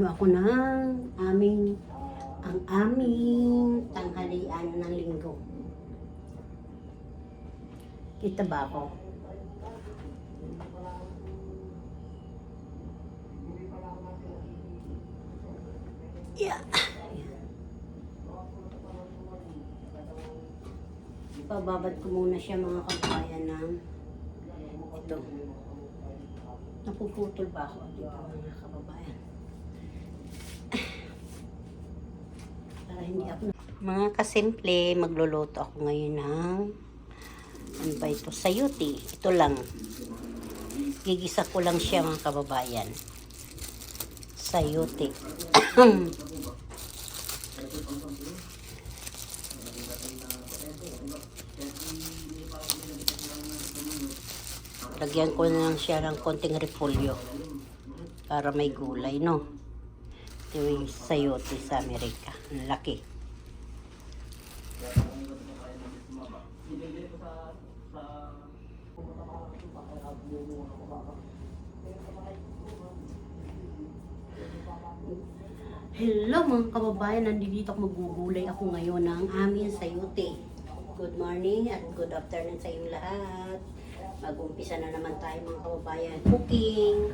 Ako ng aming tanghalian ng linggo. Kita ba ako? Yeah. Pababad ko muna siya mga kabayan ng ito. Napuputol ba ako dito mga kababayan? Para hindi ako mga kasimple, magluluto ako ngayon ng ano ba ito? Sayuti. Ito lang. Gigisa ko lang siya mga kababayan. Sayuti. Lagyan ko na lang siya ng konting repolyo para may gulay, no? Ito yung sayote sa Amerika. Ang laki. Hello mga kababayan, nandito ako magugulay ako ngayon ng aming sayote. Good morning at good afternoon sa inyong lahat. Mag-umpisa na naman tayo mga kababayan. Cooking.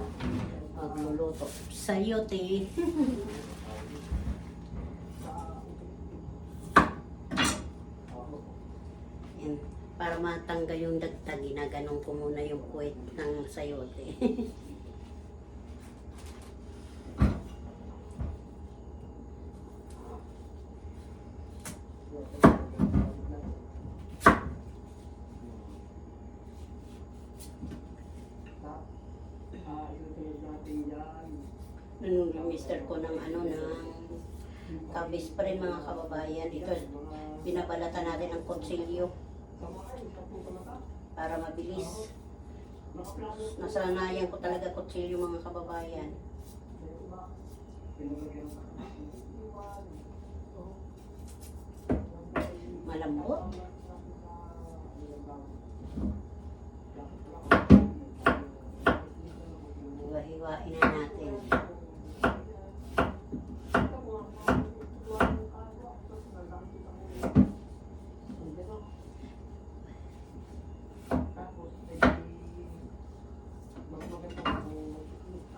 Magluluto. Sayote. Yan. Para matanggal yung dagdag, ginaganong ko muna yung puwet ng sayote. Nung mister ko ng kabis pa rin mga kababayan. Ito, binabalatan natin ng kutsilyo para mabilis. Nasanayan ko talaga kutsilyo mga kababayan. Malambot. Hiwa-hiwain na natin.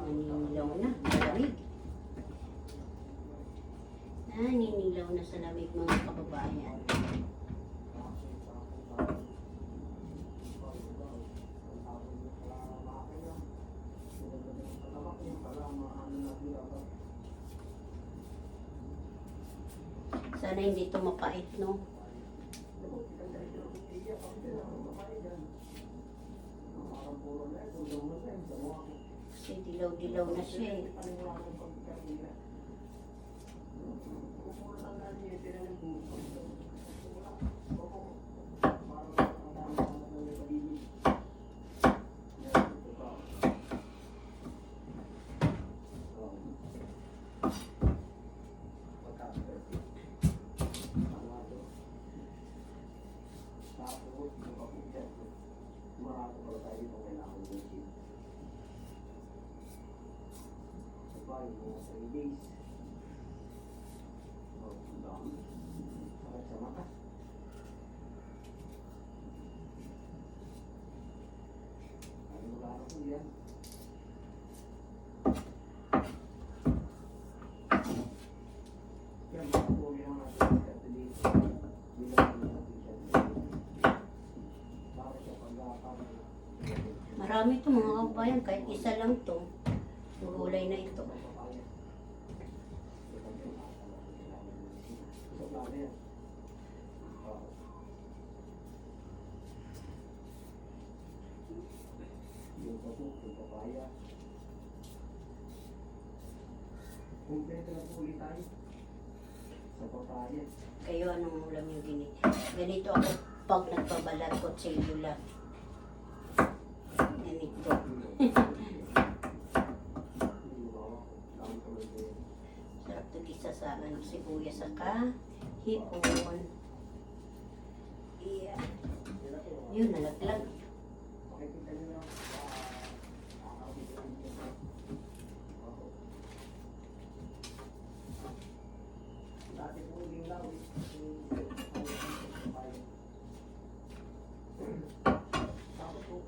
Naninilaw na sa lamig. Naninilaw na sa lamig mga kababayan. Sana hindi ito mapait, no? Kasi dilaw-dilaw na siya eh. Marami ito mga kababayan, kahit isa lang ito. Gulay na ito. Kayo anong ulam yung ganito ako pag nagbabalat ko tsellula. Ganito. Sarap ito gisa sa sibuyas saka hipon. Yeah. Yun, nalaglag.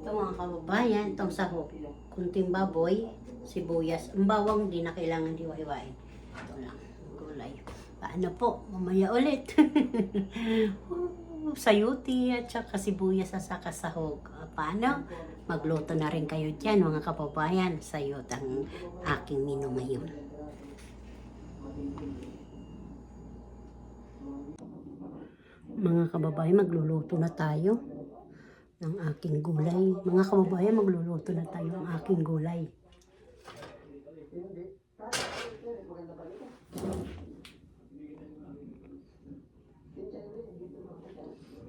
Ito mga kababayan, itong sahog. Kunting baboy, sibuyas. Ang bawang di na kailangan hiwa-hiwain. Ito lang, gulay. Paano po? Mamaya ulit. Sayuti at saka sibuyas at saka sahog. Paano? Magluto na rin kayo dyan mga kababayan. Sayot ang aking menu ngayon. Mga kababayan, magluluto na tayo ng aking gulay. Mga kababayan, magluluto na tayo ng aking gulay.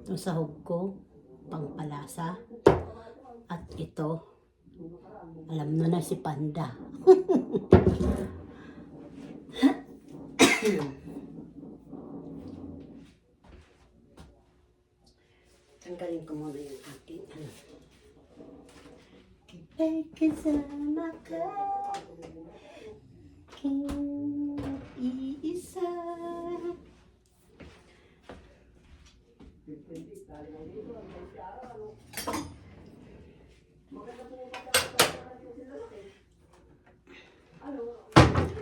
Ito sahog ko, pangpalasa. At ito, alam na si Panda. Tanggalin ko muna yung ating Kipay kasama ka, iisa.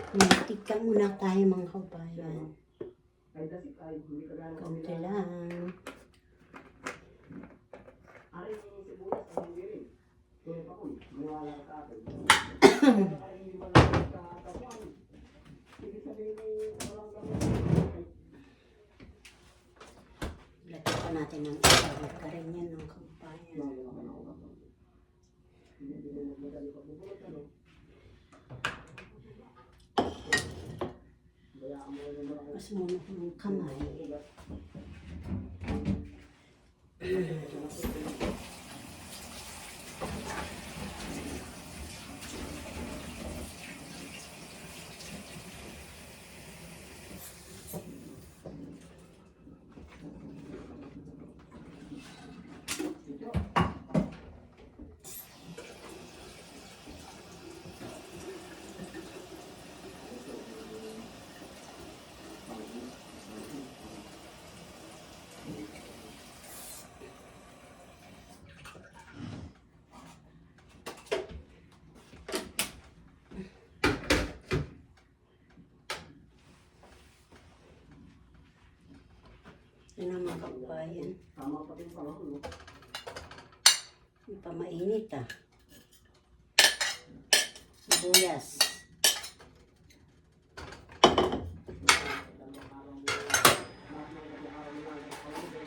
Magtika muna tayo mga kabayan. Kaunti lang. Lagyan pa natin ng isang ka rin yan ng kabayan. Mas muna ko ng kamay. Yan ang mga kabayan. Hindi pa mainit ah. Sibuyas.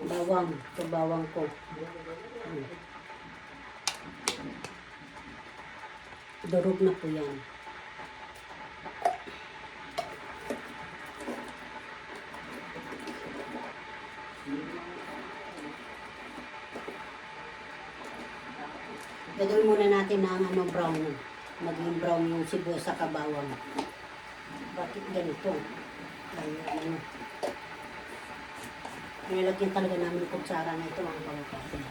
Bawang. Ito bawang ko. Durog na po yan. Gagawin muna natin ng brown. Maging brown yung sibuyas sa kabawang. Bakit ganito? Nilagyan talaga namin kutsara na ito ang kababayan.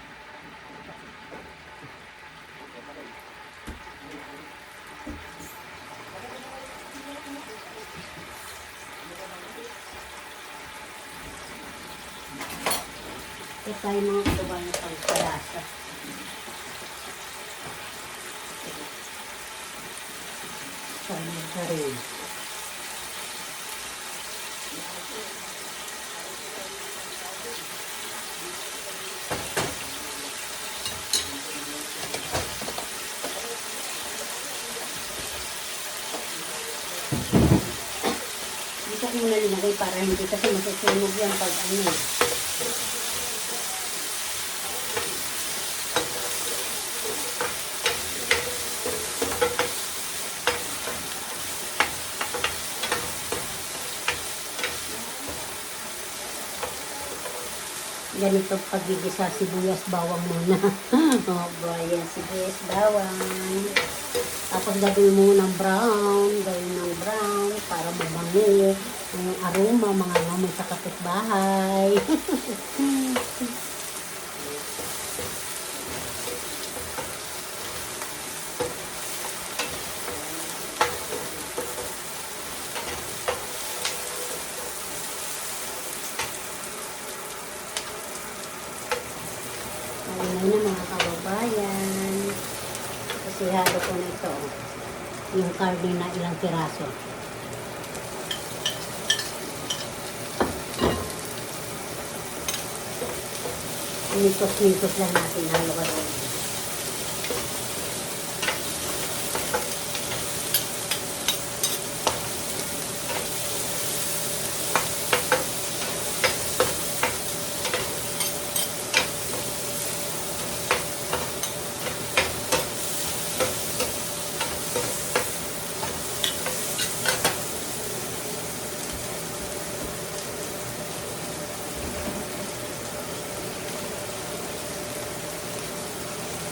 Ito tayo mga kababayan pang palasa. Rin. Dito ko muna linagay para hindi kasi masusunog yan pag ano. Ganito pagigisa sibuyas bawang muna. Oh, yan sibuyas bawang. Tapos gawin mo ng brown, para mabango yung aroma, mga naman sa kapitbahay. yung karne na ilang piraso. Minkos-minkos lang natin ang lugar.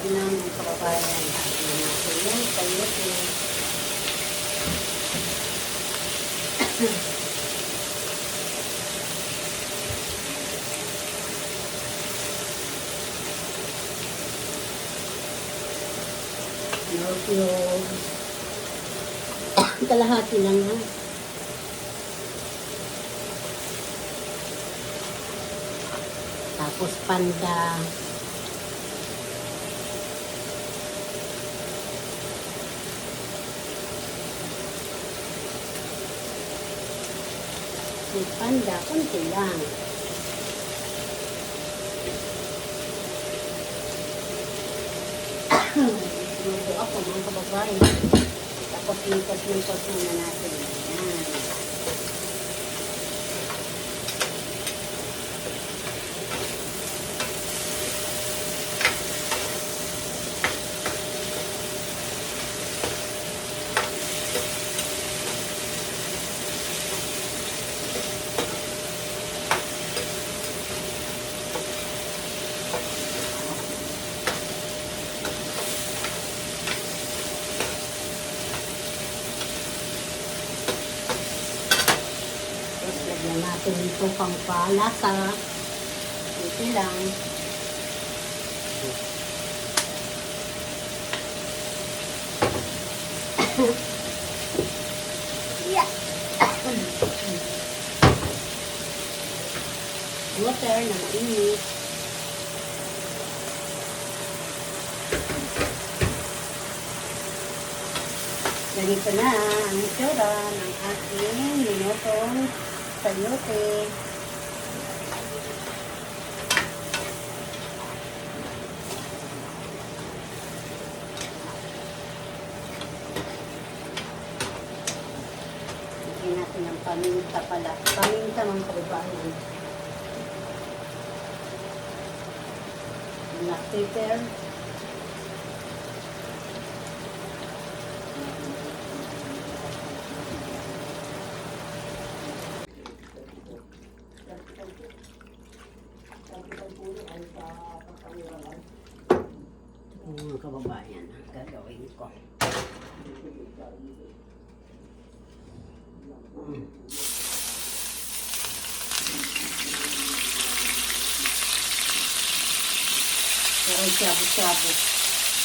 Ng kababayan natin yan sayote. No cubes. Kalahati lang ha. Tapos panda. May panda, kunti lang. Luto ako mga kababayan. Tapos linkos-linkos muna natin. Ayan. Lagyan natin ito pang palasa. Ito lang. Yeah. Water na mainit. Ganito na ang itsura ng aking minutong sayote. Lagyan natin ang paminta pala. Paminta mga kababayan. Black pepper. Mga kababayan, gagawin ko. Parang shabu-shabu.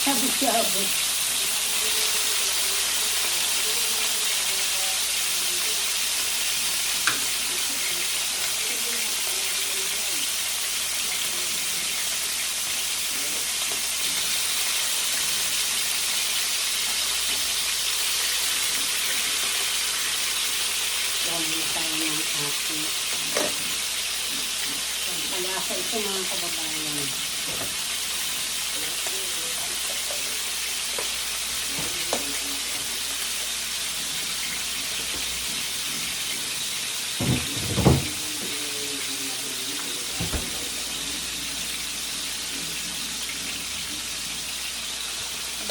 Shabu-shabu. Lagyan tayo ng ating pampalasa ito mga kababayan.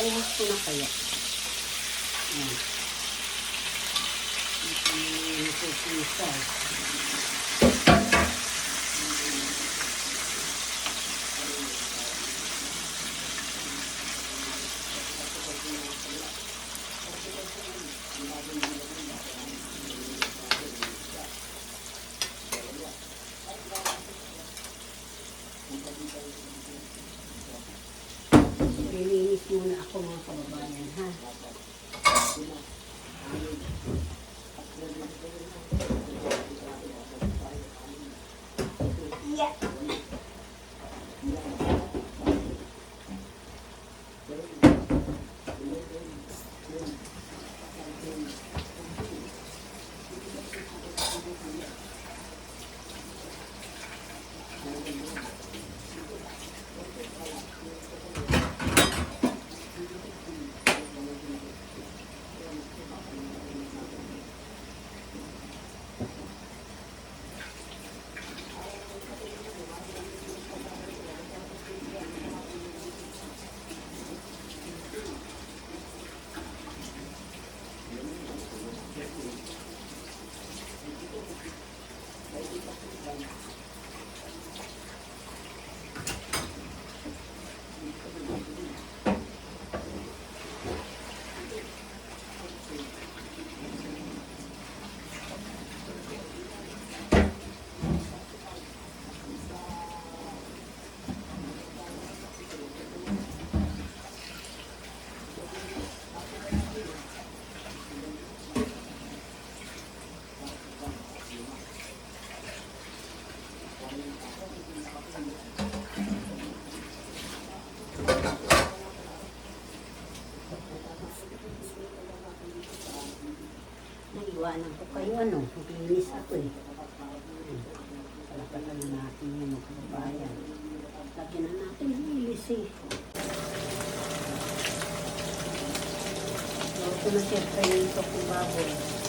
Buhos ko na kaya. Ayan. Ito yung sauce. Lilinis muna ako mga kababayan ha. Yeah. Iwanan ko kayo, ano, maglinis ako eh. Palapatan na natin yung mga kababayan. Lagyan na natin lilis eh. So, ito na siyempre yung ito kong baboy.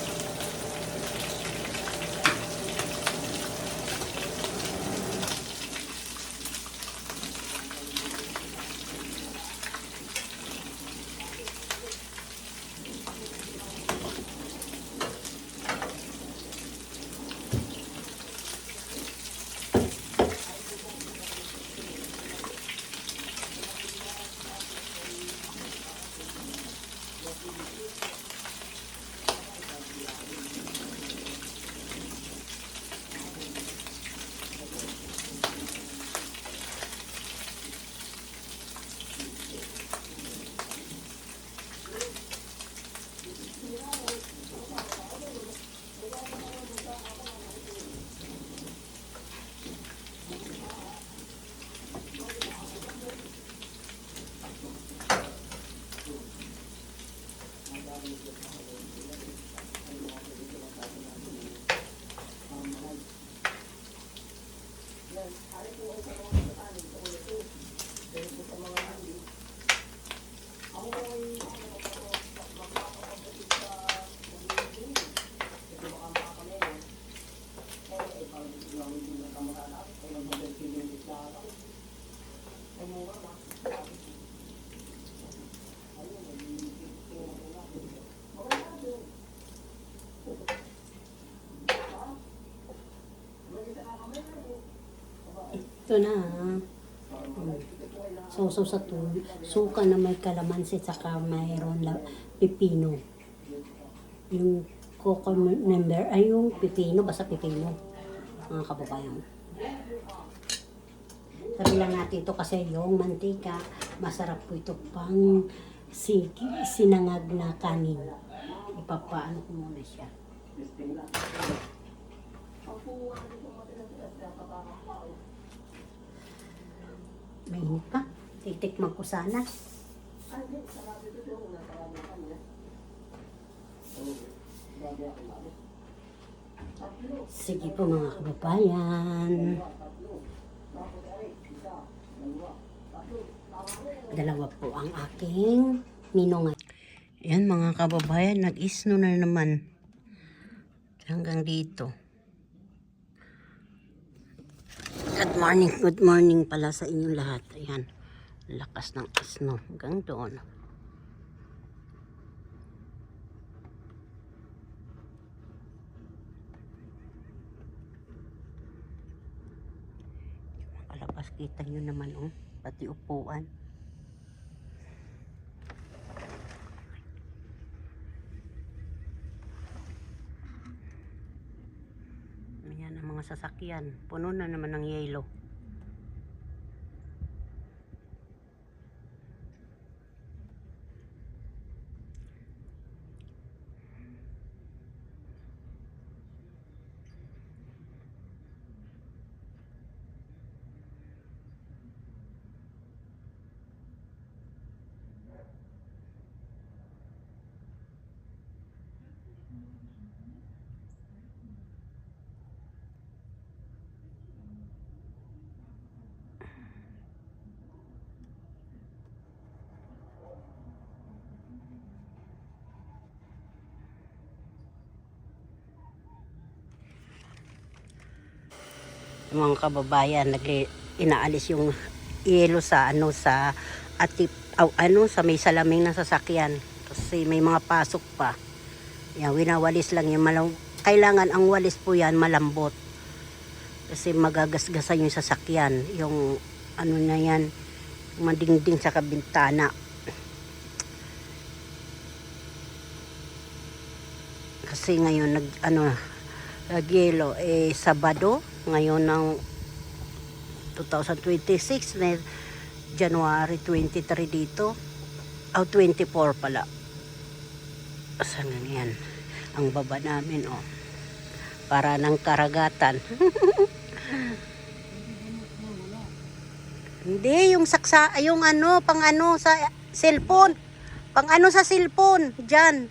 Ito na ha. Sausaw sa tubig. Suka na may kalamansi saka mayroon lang pipino. Yung coco member ay yung pipino, basta pipino. Mga kababayan. Sabi lang natin ito kasi yung mantika, masarap po ito pang sinangag na kanin. Ipapaano ko muna siya. Mainit pa. Titikman ko sana. Sige po mga kababayan. Dalawa po ang aking ninong. Yan mga kababayan, nag-isno na naman. Hanggang dito. Good morning pala sa inyong lahat. Ayan, lakas ng isno. Hanggang doon. Makalabas, kita nyo naman, oh, pati upuan. Ayan ang mga sasakyan. Puno na naman ng yelo. Mga kababayan, inaalis yung yelo sa sa atip sa may salaming na sasakyan kasi may mga pasok pa. Yan, winawalis lang yung kailangan ang walis po yan malambot kasi magagasgasan yung sasakyan, yung na yan, madingding sa kabintana. Kasi ngayon nag-yelo Sabado ngayon ng 2026 na January 23 dito. 24 pala. Saan na yan? Ang baba namin, oh. Para ng karagatan. Hindi, yung saksa, yung pang sa cellphone. Pang sa cellphone, dyan.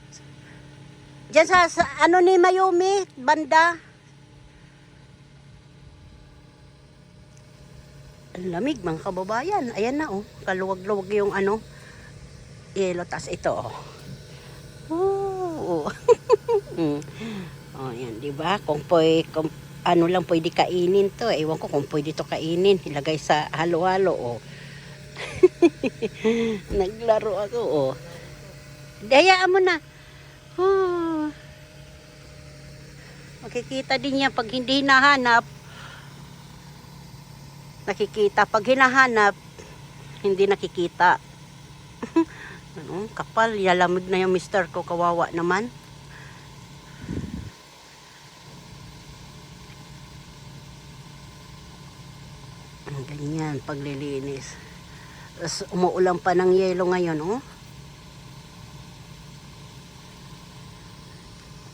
Diyan sa ano ni Mayumi, banda. Ang lamig mga kababayan. Ayan na oh. Kaluwag-luwag yung ano. Yelo. Tas ito oh. Oh. Oh, yan, di ba? Kung ano lang pwede kainin to. Ewan ko kung pwede to kainin. Ilagay sa halo-halo oh. Naglaro ako oh. Dayaan mo na. Oh. Makikita din yan pag hindi hinahanap. Nakikita. Pag hinahanap, hindi nakikita. Ano, kapal. Yalamig na yung mister ko. Kawawa naman. Ganyan, paglilinis. Tapos umuulan pa ng yelo ngayon, oh.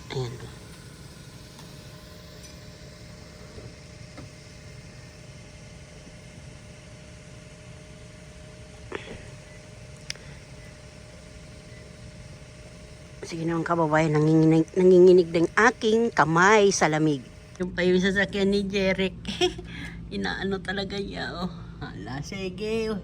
Ayan. Sige naman kababayan, nanginginig din aking kamay sa lamig. Yung pa yung sasakyan ni Jeric. Inaano talaga niya, oh. Hala, sige, oh.